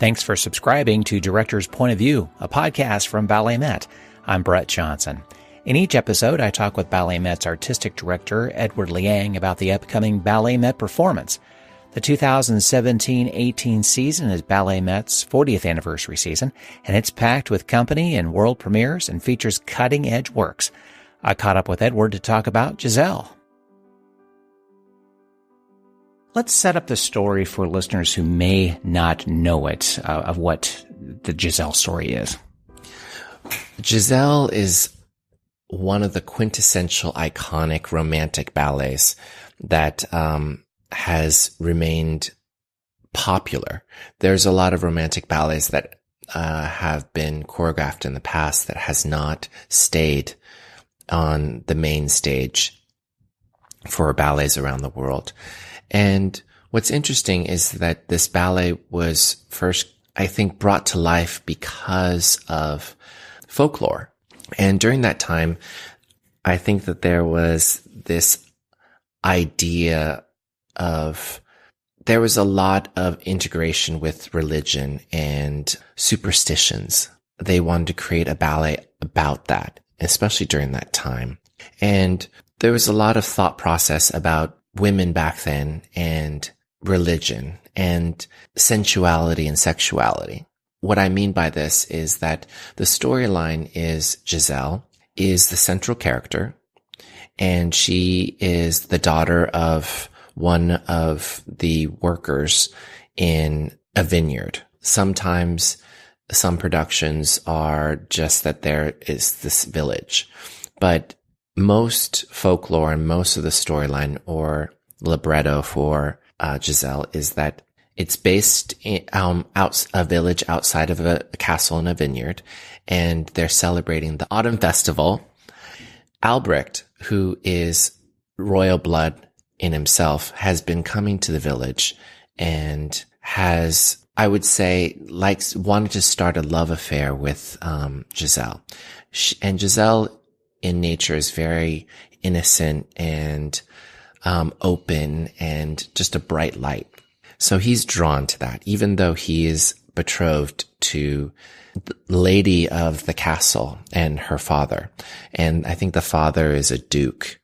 Thanks for subscribing to Director's Point of View, a podcast from BalletMet. I'm Brett Johnson. In each episode, I talk with BalletMet's Artistic Director, Edward Liang, about the upcoming BalletMet performance. The 2017-18 season is BalletMet's 40th anniversary season, and it's packed with company and world premieres and features cutting-edge works. I caught up with Edward to talk about Giselle. Let's set up the story for listeners who may not know it, of what the Giselle story is. Giselle is one of the quintessential iconic romantic ballets that has remained popular. There's a lot of romantic ballets that have been choreographed in the past that has not stayed on the main stage for ballets around the world. And what's interesting is that this ballet was first, I think, brought to life because of folklore. And during that time, I think that there was this idea of, there was a lot of integration with religion and superstitions. They wanted to create a ballet about that, especially during that time. And there was a lot of thought process about women back then and religion and sensuality and sexuality. What I mean by this is that the storyline is Giselle is the central character, and she is the daughter of one of the workers in a vineyard. Sometimes some productions are just that there is this village, but most folklore and most of the storyline or libretto for Giselle is that it's based in a village outside of a castle in a vineyard, and they're celebrating the autumn festival. Albrecht, who is royal blood in himself, has been coming to the village and has, I would say, wanted to start a love affair with Giselle. And Giselle in nature is very innocent and open and just a bright light. So he's drawn to that, even though he is betrothed to the lady of the castle and her father. And I think the father is a duke.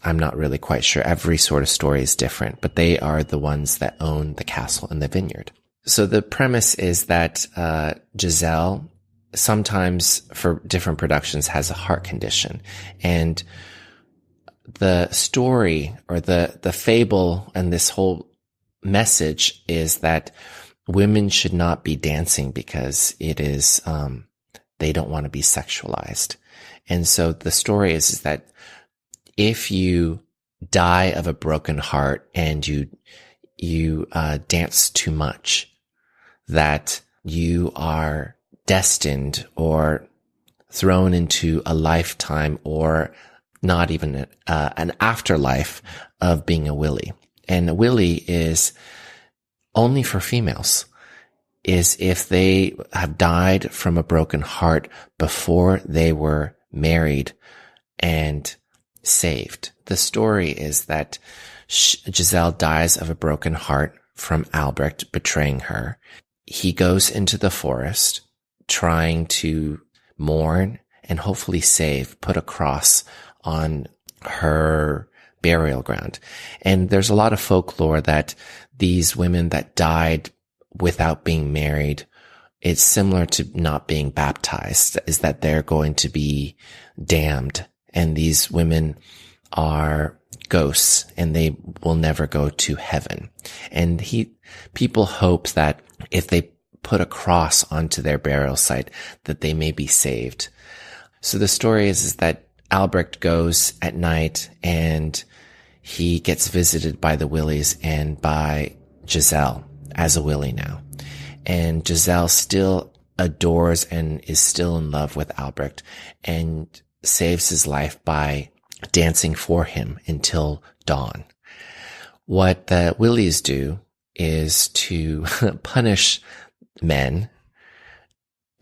I'm not really quite sure. Every sort of story is different, but they are the ones that own the castle and the vineyard. So the premise is that Giselle sometimes for different productions has a heart condition, and the story or the fable and this whole message is that women should not be dancing because it is they don't want to be sexualized. And so the story is that if you die of a broken heart and you dance too much, that you are destined or thrown into a lifetime or not even an afterlife of being a willy. And a willy is only for females, is if they have died from a broken heart before they were married and saved. The story is that Giselle dies of a broken heart from Albrecht betraying her. He goes into the forest trying to mourn and hopefully put a cross on her burial ground. And there's a lot of folklore that these women that died without being married, it's similar to not being baptized, is that they're going to be damned. And these women are ghosts and they will never go to heaven. And people hope that if they put a cross onto their burial site, that they may be saved. So the story is that Albrecht goes at night and he gets visited by the willies and by Giselle as a willy now. And Giselle still adores and is still in love with Albrecht and saves his life by dancing for him until dawn. What the willies do is to punish men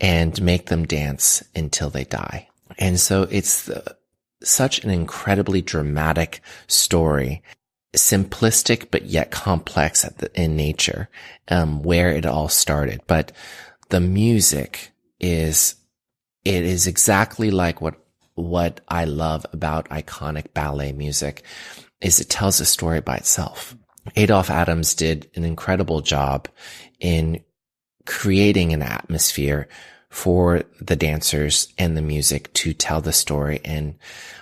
and make them dance until they die. And so it's such an incredibly dramatic story simplistic but yet complex in nature, where it all started. But the music is exactly like what I love about iconic ballet music is it tells a story by itself. Adolphe Adam did an incredible job in creating an atmosphere for the dancers and the music to tell the story. And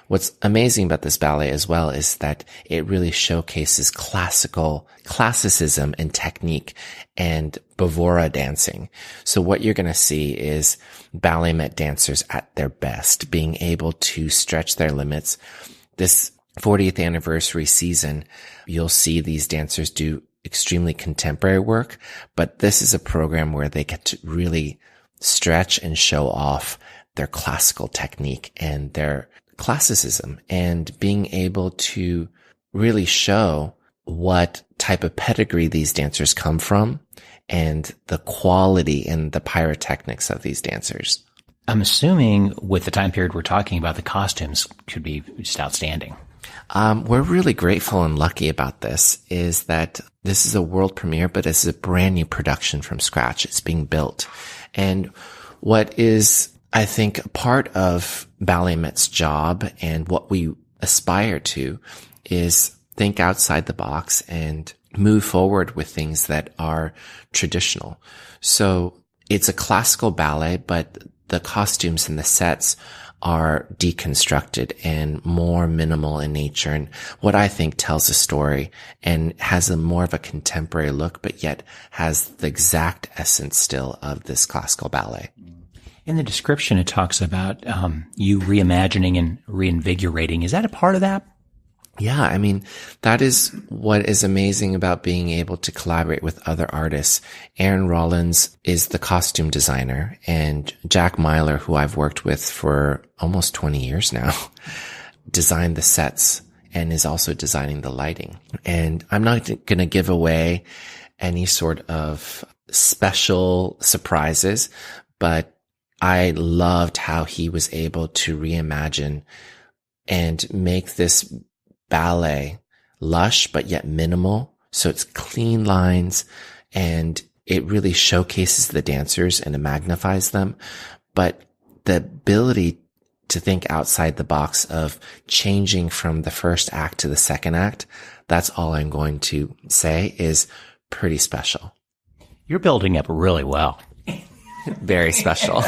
what's amazing about this ballet as well is that it really showcases classicism and technique and bavura dancing. So what you're going to see is BalletMet dancers at their best, being able to stretch their limits. This 40th anniversary season, you'll see these dancers do extremely contemporary work, but this is a program where they get to really stretch and show off their classical technique and their classicism, and being able to really show what type of pedigree these dancers come from and the quality and the pyrotechnics of these dancers. I'm assuming with the time period we're talking about, the costumes could be just outstanding. We're really grateful and lucky about this is that this is a world premiere, but it's a brand new production from scratch. It's being built. And what is, I think, a part of BalletMet's job and what we aspire to is think outside the box and move forward with things that are traditional. So it's a classical ballet, but the costumes and the sets are deconstructed and more minimal in nature, and what I think tells a story and has more of a contemporary look, but yet has the exact essence still of this classical ballet. In the description, it talks about you reimagining and reinvigorating. Is that a part of that? Yeah, I mean, that is what is amazing about being able to collaborate with other artists. Aaron Rollins is the costume designer, and Jack Myler, who I've worked with for almost 20 years now, designed the sets and is also designing the lighting. And I'm not going to give away any sort of special surprises, but I loved how he was able to reimagine and make this ballet lush, but yet minimal. So it's clean lines and it really showcases the dancers and it magnifies them. But the ability to think outside the box of changing from the first act to the second act, that's all I'm going to say is pretty special. You're building up really well. Very special.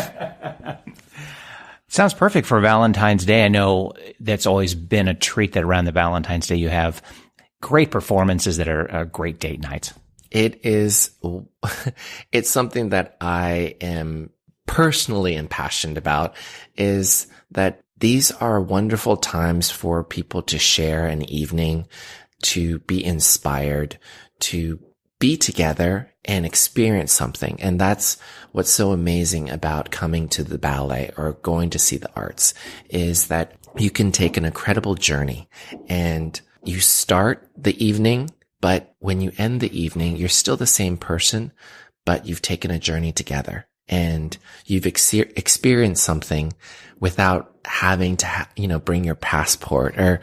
Sounds perfect for Valentine's Day. I know that's always been a treat that around the Valentine's Day you have great performances that are great date nights. It is, it's something that I am personally impassioned about, is that these are wonderful times for people to share an evening, to be inspired, to be together and experience something. And that's what's so amazing about coming to the ballet or going to see the arts, is that you can take an incredible journey and you start the evening, but when you end the evening, you're still the same person, but you've taken a journey together and you've experienced something without having to, bring your passport or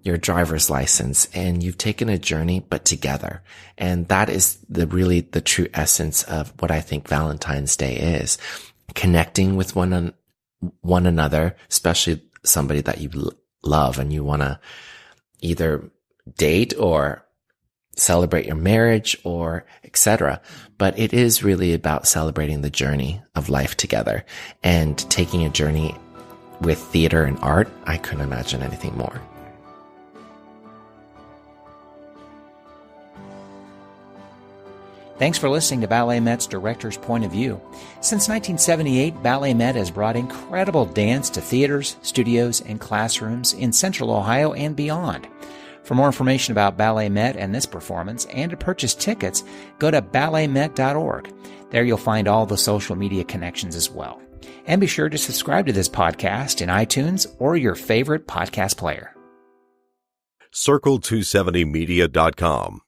your driver's license, and you've taken a journey, but together. And that is really the true essence of what I think Valentine's Day is. Connecting with one another, especially somebody that you love and you want to either date or celebrate your marriage or etc. But it is really about celebrating the journey of life together and taking a journey with theater and art. I couldn't imagine anything more. Thanks for listening to BalletMet's Director's Point of View. Since 1978, BalletMet has brought incredible dance to theaters, studios, and classrooms in Central Ohio and beyond. For more information about BalletMet and this performance, and to purchase tickets, go to balletmet.org. There you'll find all the social media connections as well. And be sure to subscribe to this podcast in iTunes or your favorite podcast player. Circle270media.com